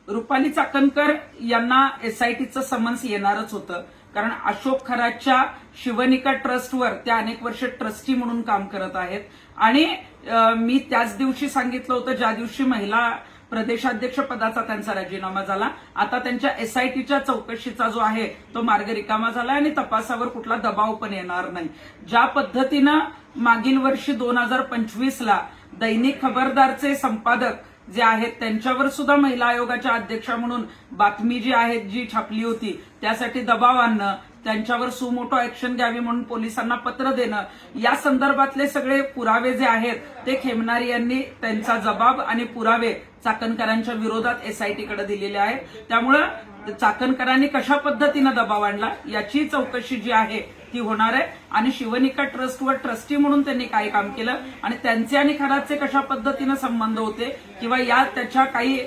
रुपाली चाकणकर यांना एसआयटीचं समन्स येणारच होतं, कारण अशोक खरातच्या शिवनिका ट्रस्टवर त्या अनेक वर्ष ट्रस्टी म्हणून काम करत आहेत. आणि मी त्याच दिवशी सांगितलं होतं ज्या दिवशी महिला प्रदेशाध्यक्ष पदाचा त्यांचा राजीनामा झाला. आता त्यांच्या एसआयटीच्या चौकशीचा जो आहे तो मार्ग रिकामा झाला आणि तपासावर कुठला दबाव पण येणार नाही. ज्या पद्धतीनं मागील वर्षी 2025ला दैनिक खबरदारचे संपादक जे आहेत त्यांच्यावर सुद्धा महिला आयोगाच्या अध्यक्षा म्हणून बातमी जी आहे जी छापली होती त्यासाठी दबाव आणणं, त्यांच्यावर सुमोटो ऍक्शन घ्यावी म्हणून पोलिसांना पत्र देणं, या संदर्भातले सगळे पुरावे जे आहेत ते खेमनारी यांनी त्यांचा जबाब आणि पुरावे चाकणकरांच्या विरोधात एसआयटीकडे दिलेले आहेत. त्यामुळं चाकणकरांनी कशा पद्धतीनं दबाव आणला याची चौकशी जी आहे ती होणार आहे. आणि शिवनिका ट्रस्टवर ट्रस्टी म्हणून त्यांनी काय काम केलं आणि त्यांचे आणि खरातचे कशा पद्धतीनं संबंध होते किंवा या त्याच्या काही